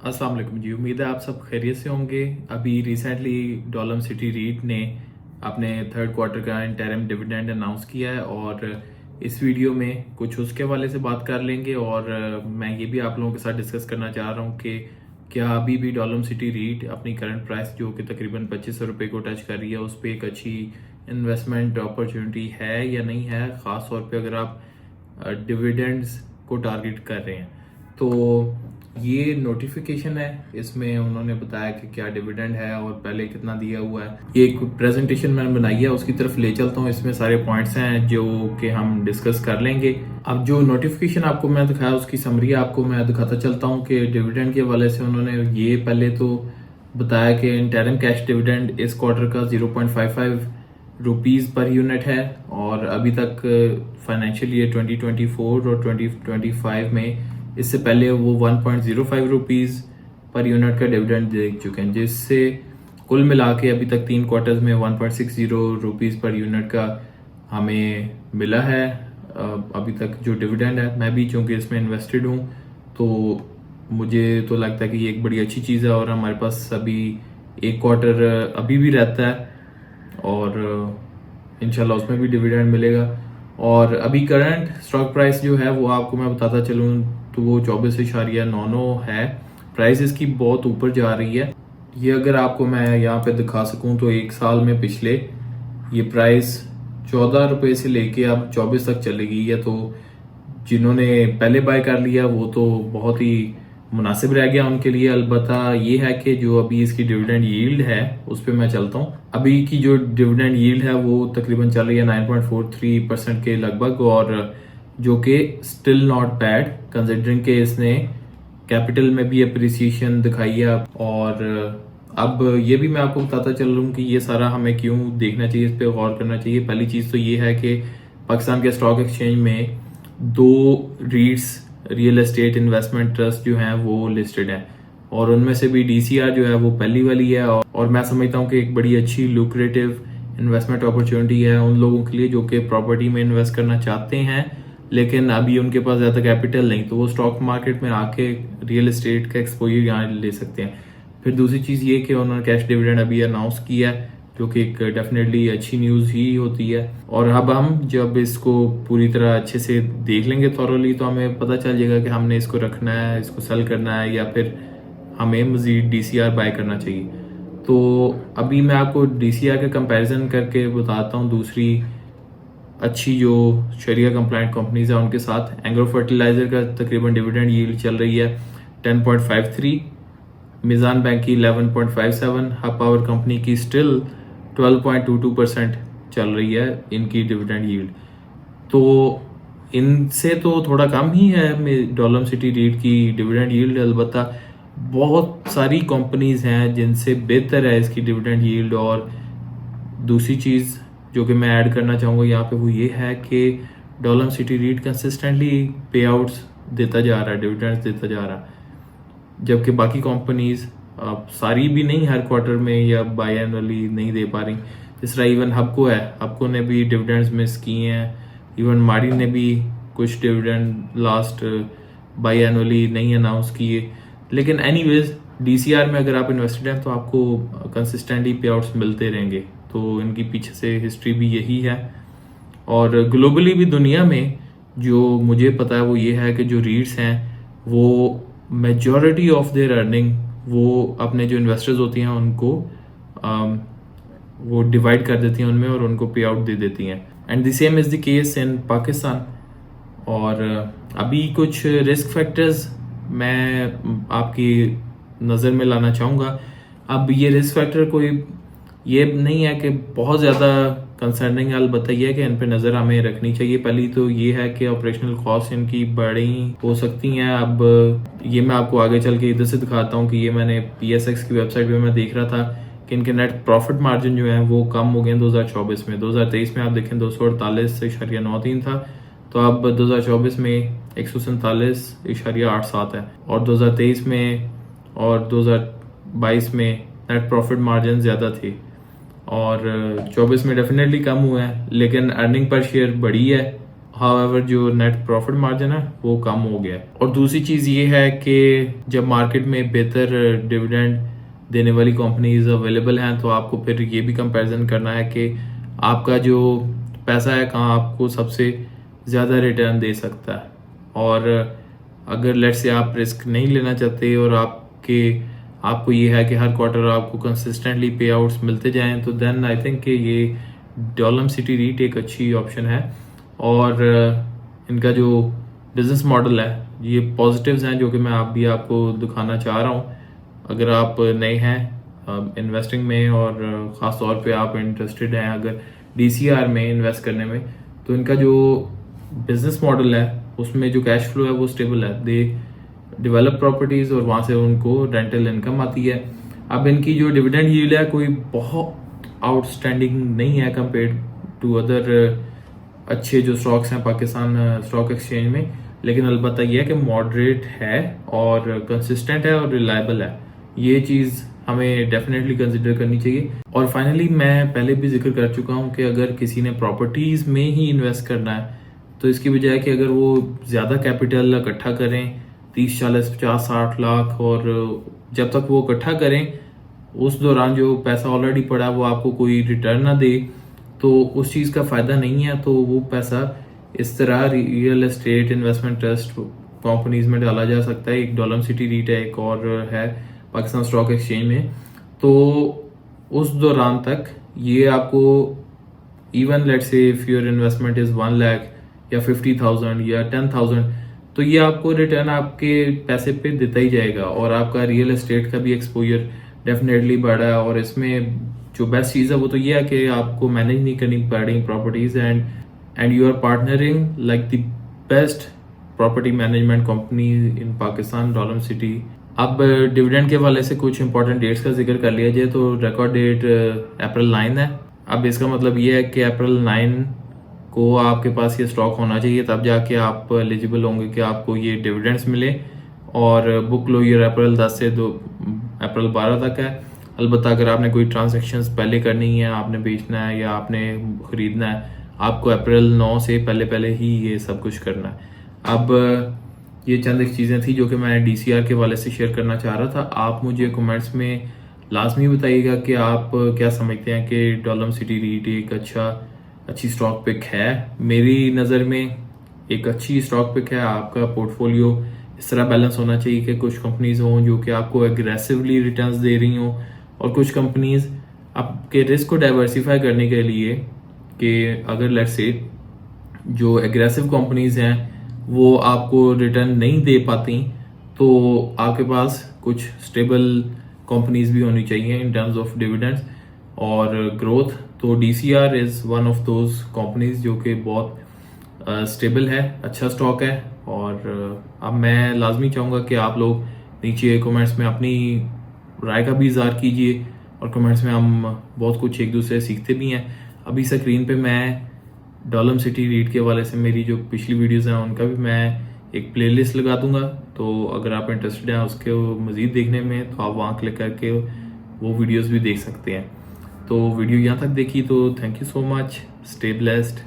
अस्सलाम वालेकुम जी। उम्मीद है आप सब खैरियत से होंगे। अभी रिसेंटली डॉलम सिटी रीट ने अपने थर्ड क्वार्टर का इंटरिम डिविडेंड अनाउंस किया है और इस वीडियो में कुछ उसके हवाले से बात कर लेंगे और मैं ये भी आप लोगों के साथ डिस्कस करना चाह रहा हूँ कि क्या अभी भी डॉलम सिटी रीट अपनी करंट प्राइस जो कि तकरीबन 2500 रुपये को टच कर रही है उस पर एक अच्छी इन्वेस्टमेंट अपॉर्चुनिटी है या नहीं है, ख़ास तौर पे अगर आप डिविडेंड्स को टारगेट कर रहे हैं। तो ये नोटिफिकेशन है, इसमें उन्होंने बताया कि क्या डिविडेंड है और पहले कितना दिया हुआ है। ये एक प्रेजेंटेशन मैंने बनाई है, उसकी तरफ ले चलता हूँ। इसमें सारे पॉइंट्स हैं जो कि हम डिस्कस कर लेंगे। अब जो नोटिफिकेशन आपको मैं दिखाया उसकी समरी आपको मैं दिखाता चलता हूँ कि डिविडेंड के हवाले से उन्होंने ये पहले तो बताया कि इंटरिम कैश डिविडेंड इस क्वार्टर का 0.55 रुपीज़ पर यूनिट है और अभी तक फाइनेंशियल ईयर 2024 और 2025 में इससे पहले वो 1.05 रुपीज़ पर यूनिट का डिविडेंड दे चुके हैं, जिससे कुल मिला के अभी तक 3 क्वार्टर्स में 1.60 रुपीज़ पर यूनिट का हमें मिला है अभी तक जो डिविडेंड है। मैं भी चूँकि इसमें इन्वेस्टेड हूँ तो मुझे तो लगता है कि ये एक बड़ी अच्छी चीज़ है और हमारे पास अभी एक क्वार्टर अभी भी रहता है और इंशाल्लाह उसमें भी डिविडेंड मिलेगा। और अभी करंट स्टॉक प्राइस जो है वो आपको मैं बताता चलूँ तो वो 24.99 है। प्राइस इसकी बहुत ऊपर जा रही है। ये अगर आपको मैं यहाँ पे दिखा सकूँ तो एक साल में पिछले ये प्राइस 14 रुपये से लेके अब 24 तक चली गई है। तो जिन्होंने पहले बाय कर लिया वो तो बहुत ही मुनासिब रह गया उनके लिए। अलबत्ता ये है कि जो अभी इसकी डिविडेंड यील्ड है उस पर मैं चलता हूँ। अभी की जो डिविडेंड यील्ड है वो तकरीबन चल रही है 9.43% के लगभग, और जो कि स्टिल नॉट बैड कंसिडरिंग के इसने कैपिटल में भी अप्रिसिएशन दिखाई है। और अब ये भी मैं आपको बताता चल रहा हूँ कि ये सारा हमें क्यों देखना चाहिए, इस पर गौर करना चाहिए। पहली चीज़ तो ये है कि पाकिस्तान के स्टॉक एक्सचेंज में 2 रीट्स रियल एस्टेट इन्वेस्टमेंट ट्रस्ट जो हैं वो लिस्टेड हैं और उनमें से भी DCR जो है वो पहली वाली है और मैं समझता हूँ कि एक बड़ी अच्छी लुक्रेटिव इन्वेस्टमेंट अपॉर्चुनिटी है उन लोगों के लिए जो कि प्रॉपर्टी में इन्वेस्ट करना चाहते हैं लेकिन अभी उनके पास ज़्यादा कैपिटल नहीं, तो वो स्टॉक मार्केट में आके रियल एस्टेट का एक्सपोजर यहाँ ले सकते हैं। फिर दूसरी चीज़ ये कि उन्होंने कैश डिविडेंड अभी अनाउंस किया है जो कि एक डेफिनेटली अच्छी न्यूज़ ही होती है। और अब हम जब इसको पूरी तरह अच्छे से देख लेंगे थॉरली तो हमें पता चल जाएगा कि हमने इसको रखना है, इसको सेल करना है या फिर हमें मज़ीद DCR बाय करना चाहिए। तो अभी मैं आपको DCR का कंपैरिजन करके बताता हूँ दूसरी अच्छी जो शरिया कंप्लाइंट कंपनीज है उनके साथ। एंग्रो फर्टिलाइजर का तकरीबन डिविडेंड यील्ड चल रही है 10.53, मिजान बैंक की 11.57, हब पावर कंपनी की स्टिल 12.22% चल रही है इनकी डिविडेंड यील्ड। तो इनसे तो थोड़ा कम ही है डॉलम सिटी रीट की डिविडेंड यील्ड। अलबत्ता बहुत सारी कंपनीज हैं जिनसे बेहतर है इसकी डिविडेंड यील्ड। और दूसरी चीज़ जो कि मैं ऐड करना चाहूँगा यहाँ पे वो ये है कि डॉलम सिटी रीट कंसिस्टेंटली पे आउट्स देता जा रहा है, डिविडेंड्स देता जा रहा है, जबकि बाकी कंपनीज सारी भी नहीं हर क्वार्टर में या बाई एनुअली नहीं दे पा रही। जिस तरह इवन हबको है, हबको ने भी डिविडेंड्स मिस किए हैं, इवन मारी ने भी कुछ डिविडेंड लास्ट बाई एनुअली नहीं अनाउंस किए। लेकिन एनीवेज DCR में अगर आप इन्वेस्टेड हैं तो आपको कंसिस्टेंटली पे आउट्स मिलते रहेंगे। तो इनकी पीछे से हिस्ट्री भी यही है। और ग्लोबली भी दुनिया में जो मुझे पता है वो ये है कि जो रीट्स हैं वो मेजॉरिटी ऑफ देयर अर्निंग वो अपने जो इन्वेस्टर्स होती हैं उनको वो डिवाइड कर देती हैं उनमें और उनको पे आउट दे देती हैं। And the same is the case in Pakistan. और अभी कुछ रिस्क फैक्टर्स मैं आपकी नज़र में लाना चाहूँगा। अब ये रिस्क फैक्टर कोई ये नहीं है कि बहुत ज़्यादा कंसर्निंग, अलबत्ता ये है कि इन पे नज़र हमें रखनी चाहिए। पहली तो ये है कि ऑपरेशनल कॉस्ट इनकी बड़ी हो सकती हैं। अब ये मैं आपको आगे चल के इधर से दिखाता हूँ कि ये मैंने PSX की वेबसाइट पे मैं देख रहा था कि इनके नेट प्रॉफिट मार्जिन जो है वो कम हो गए 2024 में। 2023 में आप देखें 248.93 था, तो अब 2024 में 147.87 है और 2023 में और 2022 में नेट प्रॉफिट मार्जिन ज़्यादा थे और 24 में डेफिनेटली कम हुआ है। लेकिन अर्निंग पर शेयर बढ़ी है हाउएवर जो नेट प्रॉफिट मार्जिन है वो कम हो गया है। और दूसरी चीज़ ये है कि जब मार्केट में बेहतर डिविडेंड देने वाली कंपनीज अवेलेबल हैं तो आपको फिर ये भी कंपैरिजन करना है कि आपका जो पैसा है कहाँ आपको सबसे ज़्यादा रिटर्न दे सकता है। और अगर लेट से आप रिस्क नहीं लेना चाहते और आपको ये है कि हर क्वार्टर आपको कंसिस्टेंटली पे आउट्स मिलते जाएं तो देन आई थिंक कि ये डॉलम सिटी रीट एक अच्छी ऑप्शन है। और इनका जो बिजनेस मॉडल है ये पॉजिटिव्स हैं जो कि मैं आपको दिखाना चाह रहा हूँ। अगर आप नए हैं इन्वेस्टिंग में और ख़ास तौर पे आप इंटरेस्टेड हैं अगर DCR में इन्वेस्ट करने में, तो इनका जो बिजनेस मॉडल है उसमें जो कैश फ्लो है वो स्टेबल है। दे डेवलप प्रॉपर्टीज़ और वहाँ से उनको रेंटल इनकम आती है। अब इनकी जो डिविडेंड यील्ड है कोई बहुत आउटस्टैंडिंग नहीं है कंपेयर टू अदर अच्छे जो स्टॉक्स हैं पाकिस्तान स्टॉक एक्सचेंज में, लेकिन अलबत्ता यह है कि मॉडरेट है और कंसिस्टेंट है और रिलायबल है। ये चीज़ हमें डेफिनेटली कंसिडर करनी चाहिए। और फाइनली मैं पहले भी जिक्र कर चुका हूँ कि अगर किसी ने प्रॉपर्टीज़ में ही इन्वेस्ट करना है तो इसकी बजाय कि अगर वो ज़्यादा कैपिटल इकट्ठा करें 30, 40, 50, 60 लाख, और जब तक वो इकट्ठा करें उस दौरान जो पैसा ऑलरेडी पड़ा वो आपको कोई रिटर्न ना दे तो उस चीज़ का फ़ायदा नहीं है। तो वो पैसा इस तरह real estate investment trust companies में डाला जा सकता है। एक डॉलम सिटी रीट है, एक और है पाकिस्तान स्टॉक एक्सचेंज में। तो उस दौरान तक ये आपको इवन लेट से if your investment is 1 lakh या 50,000 या 10,000 तो ये आपको रिटर्न आपके पैसे पे देता ही जाएगा और आपका रियल एस्टेट का भी एक्सपोजर डेफिनेटली बढ़ा है। और इसमें जो बेस्ट चीज़ है वो तो ये है कि आपको मैनेज नहीं करनी पड़ेगी properties and you are partnering like the best property management company in Pakistan, Dolmen city. अब डिविडेंड के वाले से कुछ इंपॉर्टेंट डेट्स का जिक्र कर लिया जाए तो रिकॉर्ड डेट अप्रैल 9 है। अब इसका मतलब ये है कि अप्रैल 9 को आपके पास ये स्टॉक होना चाहिए, तब जाके आप एलिजिबल होंगे कि आपको ये डिविडेंड्स मिले। और बुक क्लोजर अप्रैल 10 से अप्रैल 12 तक है। अलबत्ता अगर आपने कोई ट्रांजैक्शंस पहले करनी है, आपने बेचना है या आपने ख़रीदना है, आपको अप्रैल 9 से पहले ही ये सब कुछ करना है। अब ये चंद एक चीज़ें थी जो कि मैं DCR के वाले से शेयर करना चाह रहा था। आप मुझे कमेंट्स में लाजमी बताइएगा कि आप क्या समझते हैं कि डॉलम सिटी रीट एक अच्छी स्टॉक पिक है। मेरी नज़र में एक अच्छी स्टॉक पिक है। आपका पोर्टफोलियो इस तरह बैलेंस होना चाहिए कि कुछ कंपनीज हों जो कि आपको एग्रेसिवली रिटर्न्स दे रही हों और कुछ कंपनीज आपके रिस्क को डाइवर्सिफाई करने के लिए कि अगर लेट्स से जो एग्रेसिव कंपनीज हैं वो आपको रिटर्न नहीं दे पाती तो आपके पास कुछ स्टेबल कंपनीज भी होनी चाहिए इन टर्म्स ऑफ डिविडेंड्स और ग्रोथ। तो DCR is one of those companies जो कि बहुत स्टेबल है, अच्छा स्टॉक है। और अब मैं लाजमी चाहूँगा कि आप लोग नीचे कमेंट्स में अपनी राय का भी इज़हार कीजिए और कमेंट्स में हम बहुत कुछ एक दूसरे से सीखते भी हैं। अभी स्क्रीन पे मैं डॉलम सिटी रीट के वाले से मेरी जो पिछली वीडियोस हैं उनका भी मैं एक प्लेलिस्ट लगा दूंगा, तो अगर आप इंटरेस्टेड हैं उसके मज़ीद देखने में तो आप वहाँ क्लिक करके वो वीडियोस भी देख सकते हैं। तो वीडियो यहाँ तक देखी तो thank you so much, stay blessed.